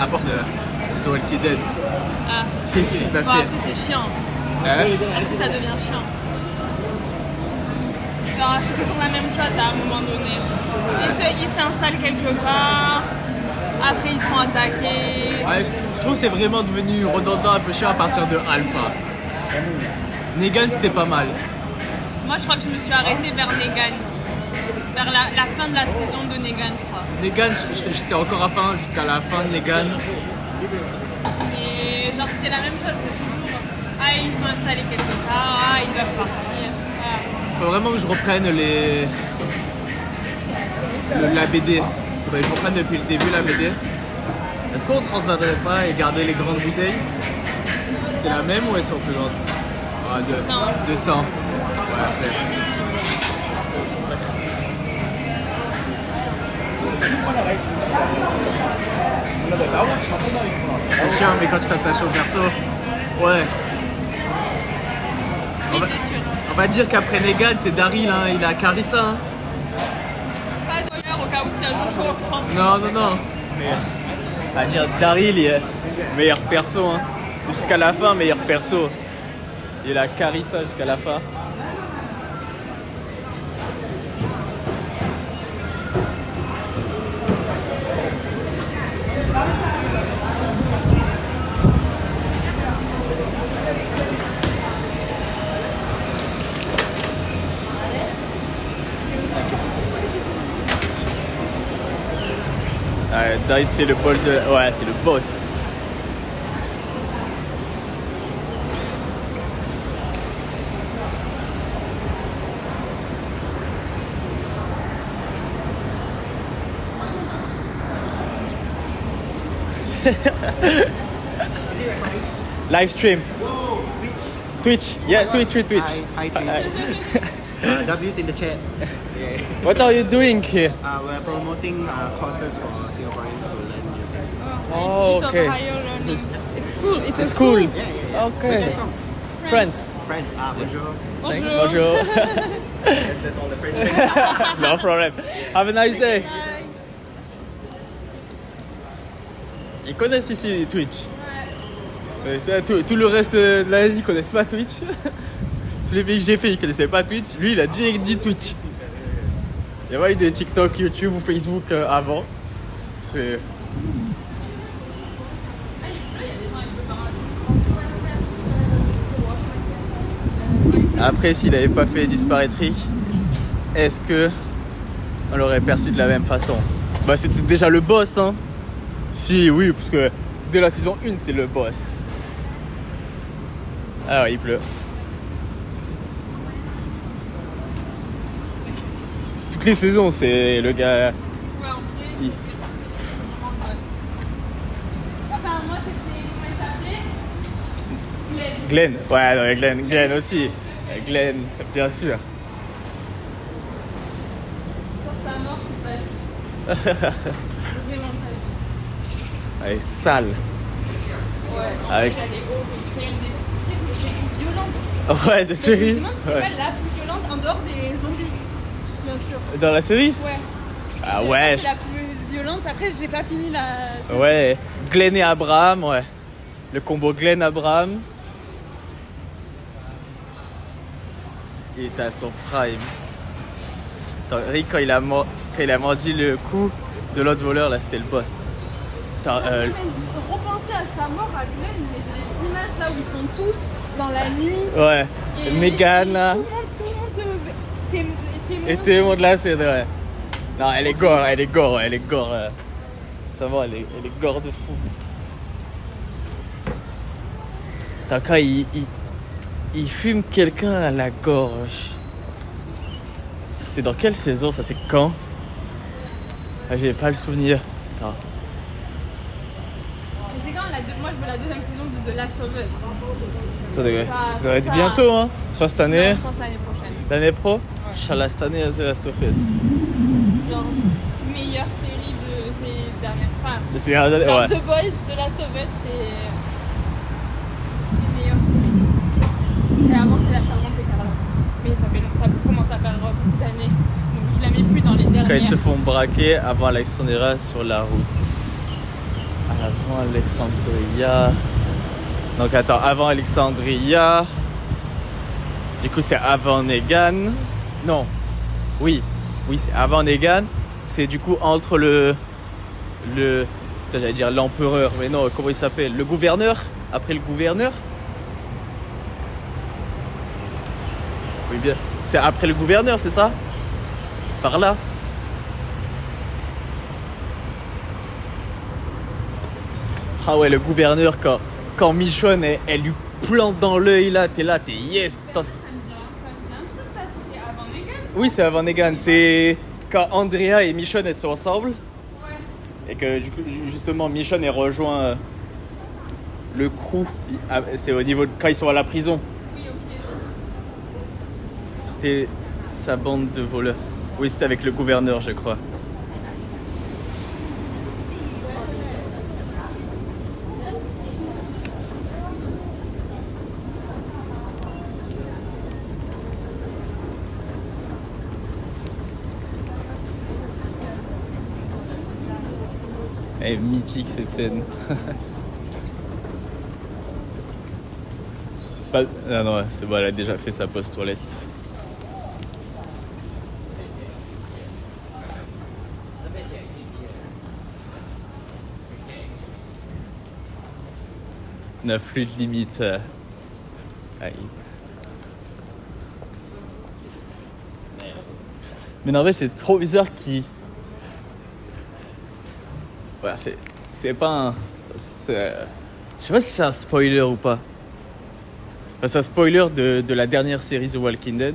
À force, The Walking Dead. Ah. C'est qui m'a Bon, fait. après, c'est chiant. Hein Après, ça devient chiant. Genre, c'est toujours la même chose à un moment donné. Ils s'installent quelque part. Après, ils sont attaqués. Ouais, je trouve que c'est vraiment devenu redondant, un peu chiant à partir de Alpha. Negan, c'était pas mal. Moi, je crois que je me suis arrêtée vers Negan. Vers la fin de la saison de Negan, je crois. Negan, j'étais encore à fin jusqu'à la fin de Negan. Et genre, c'était la même chose. C'est toujours. Ah, ils sont installés quelque part. Ah, ils doivent partir. Ah. Faut vraiment que je reprenne la BD. Faudrait que je reprenne depuis le début la BD. Est-ce qu'on transvaderait pas et garder les grandes bouteilles? C'est la même ou elles sont plus grandes? Ah, de 100. Ouais, après. C'est chiant, mais quand tu t'attaches au perso, ouais. Oui, c'est sûr. On va dire qu'après Negan, c'est Daryl, hein, il a Carissa. Hein. Pas d'ailleurs au cas où si un jour je reprends. Non. Mais on va dire Daryl, il est meilleur perso. Hein. Jusqu'à la fin, meilleur perso. Il a Carissa jusqu'à la fin. Daryl, c'est le bol de... Ouais, c'est le boss. Live stream. Whoa, Twitch. Yeah, Twitch. Hi, W's in the chat. Yeah. What are you doing here? We're promoting courses for Singaporeans to learn new things. Oh, Institute okay. of Higher Learning. It's cool. It's a It's school. cool. Yeah, yeah. Okay. Where you guys from? France. Friends. Bonjour. Bonjour. That's all the French. No problem. Have a nice day. Bye. Ils connaissent ici Twitch. Tout le reste de l'Asie, ils connaissent pas Twitch. Tous les pays que j'ai fait, ils connaissaient pas Twitch. Lui, il a direct dit Twitch. Il y a pas eu de TikTok, YouTube ou Facebook avant. C'est... Après, s'il n'avait pas fait disparaître Rick, est-ce que on l'aurait perçu de la même façon? Bah, c'était déjà le boss, hein. Si, oui, parce que dès la saison 1, c'est le boss. Ah ouais, il pleut. Toutes les saisons, c'est le gars... Ouais, en vrai, Il- c'était vraiment le boss. Enfin, moi, c'était. Comment il s'appelait? Glenn. Glenn, ouais, non, Glenn aussi. Glenn, bien sûr. Pour sa mort, c'est pas juste. Vraiment pas juste. Elle est sale. Ouais. Avec- Il a des gros. C'est une des plus violentes. Ouais, de Je me série. demande si c'est Ouais. pas la plus violente en dehors des zombies. Bien sûr. Dans la série? Ouais. Ah Je ouais, dirais pas que c'est la plus violente. Après, j'ai pas fini la. ouais. Glenn et Abraham, ouais. Le combo Glenn-Abraham. Il était à son prime. Attends, Rick, quand il a mordu le cou de l'autre voleur, là, c'était le boss. Attends, Repenser à sa mort à Glenn, mais j'ai des images là où ils sont tous dans la nuit. ouais. Et Megan, là. Tout le monde témoin. Et témoin de la scène, ouais. Non, elle est gore. Ça va, elle est gore de fou. Attends, quand il fume quelqu'un à la gorge. C'est dans quelle saison ça? C'est quand? Ah, j'ai pas le souvenir. Attends. C'est quand moi je veux la deuxième saison de The Last of Us. Ça devrait, Ça- ça devrait être ça- bientôt, hein. Soit cette année, Non, je pense l'année prochaine. l'année pro. Inch'Allah, cette année, The Last of Us. Genre, meilleure série de ces dernières. Enfin, C'est genre ouais. The Boys, The Last of Us, c'est. Les meilleures séries. Et avant, c'était La Servante écarlate. Mais ça commence à faire beaucoup d'années. Donc je la mets plus dans les dernières. Quand ils se font braquer avant Alexandria sur la route. Avant Alexandria. Donc attends, avant Alexandria. Du coup, c'est avant Negan. Non. Oui, c'est avant Negan. C'est du coup entre le. Putain, j'allais dire l'empereur, mais non, comment il s'appelle? Le gouverneur. Après le gouverneur. Oui, bien. C'est après le gouverneur, c'est ça? Par là. Ah ouais, le gouverneur, quand Michonne, elle lui plante dans l'œil, là, t'es yes. Ça me dit un truc, ça, c'était avant Negan. Oui, c'est avant Negan. C'est quand Andrea et Michonne, elles sont ensemble. Ouais. Et que, du coup, justement, Michonne, elle rejoint le crew. C'est au niveau de quand ils sont à la prison. Oui, ok. C'était sa bande de voleurs. Oui, c'était avec le gouverneur, je crois. Elle est mythique cette scène. Ah non, c'est bon, elle a déjà fait sa pause toilette. La flûte limite. Aïe. Mais en vrai, c'est trop bizarre qu'il. Voilà, c'est pas un. Je sais pas si c'est un spoiler ou pas. Enfin, c'est un spoiler de la dernière série The Walking Dead.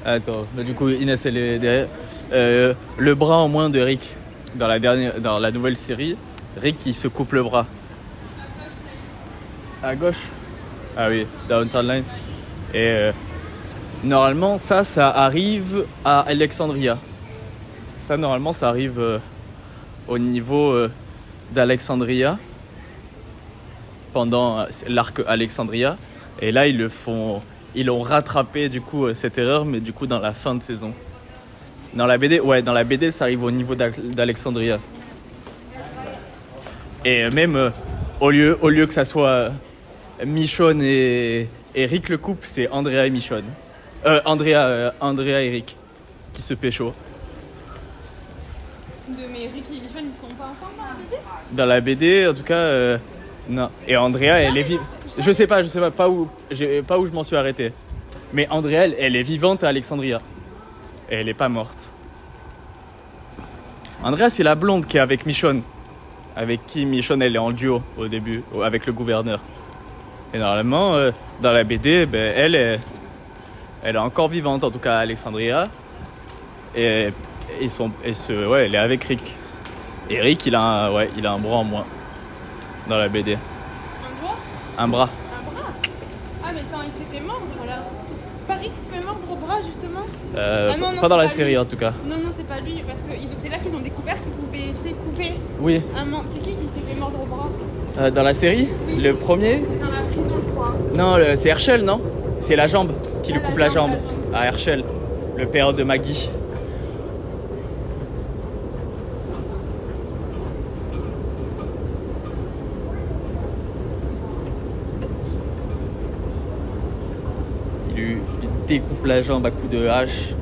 Attends, bah, du coup Inès elle est derrière. Le bras en moins de Rick dans la nouvelle série, Rick il se coupe le bras. À gauche. Ah oui, Downtown Line. Et normalement ça arrive à Alexandria. Ça normalement ça arrive au niveau d'Alexandria pendant l'arc Alexandria. Et là ils l'ont rattrapé du coup cette erreur, mais du coup dans la fin de saison. Dans la BD, ouais, dans la BD ça arrive au niveau d'Alexandria. Et même au lieu que ça soit Michonne et Rick le couple, c'est Andrea et Michonne. Andrea et Rick qui se pécho. Mais Rick et Michonne ils sont pas ensemble dans la BD? Dans la BD, en tout cas, non. Et Andrea, elle est vivante. Je sais pas où je m'en suis arrêté. Mais Andrea, elle est vivante à Alexandria. Et elle est pas morte. Andrea, c'est la blonde qui est avec Michonne. Avec qui Michonne, elle est en duo au début, avec le gouverneur. Et normalement, dans la BD, ben, elle est encore vivante, en tout cas à Alexandria. Et elle est avec Rick. Et Rick, il a un bras en moins dans la BD. Un doigt? Un bras. Un bras? Ah, mais quand il s'est fait mordre, là. C'est pas Rick qui s'est fait mordre au bras, justement? Non, Pas dans la c'est série lui. en tout cas. Non, c'est pas lui, parce que c'est là qu'ils ont découvert qu'ils pouvaient se couper Oui. un membre. C'est qui s'est fait mordre au bras? Dans la série, Oui. le premier. C'est dans la prison, je crois. Non, c'est Herschel, non? C'est la jambe qui lui Ah, coupe la la jambe. jambe. À Herschel, le père de Maggie. Il découpe la jambe à coups de hache.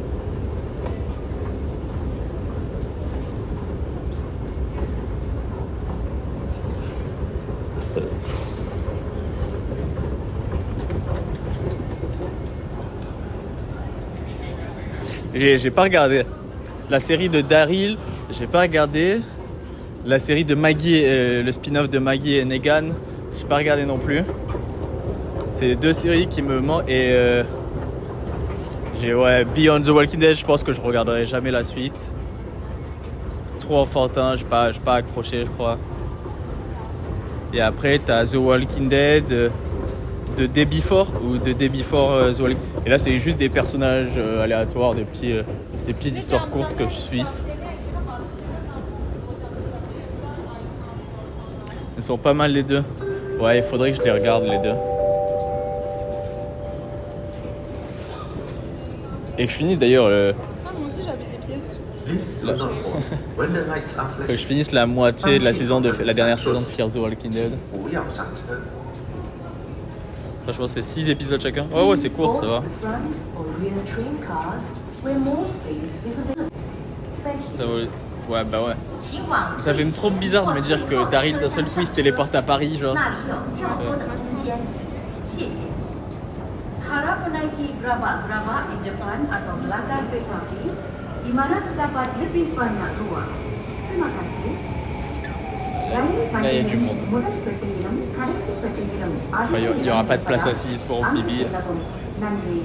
J'ai pas regardé la série de Daryl, j'ai pas regardé la série de Maggie, le spin-off de Maggie et Negan, j'ai pas regardé non plus. C'est deux séries qui me manquent et j'ai Beyond the Walking Dead, je pense que je regarderai jamais la suite. Trop enfantin, j'ai pas accroché je crois. Et après t'as The Walking Dead de Day Before ou de Day Before The Walking Dead. Et là c'est juste des personnages aléatoires, des petites histoires courtes que je suis. Ils sont pas mal les deux. Ouais, il faudrait que je les regarde les deux. Et que je finisse d'ailleurs Ah, moi aussi j'avais des pièces. Please do not hold. When the lights are que je flashing, finisse la moitié de la saison de la dernière saison de Fear the Walking Dead. 不要上车。 Franchement, c'est 6 épisodes chacun. Oh ouais, c'est court, ça va. Front or rear train cars where more space is available. Thank you. Ça vaut... Ouais, bah ouais. 前往 Ça fait trop bizarre de me dire que Daryl d'un seul coup il se téléporte à Paris, genre. 那里有较多的空间。谢谢。Harap menaiki gerabak-gerabak di depan atau belakang kereta api di mana terdapat lebih banyak ruang. Terima kasih. Là, il y a du monde. Il y aura pas de place assise pour Bibi. Nandri.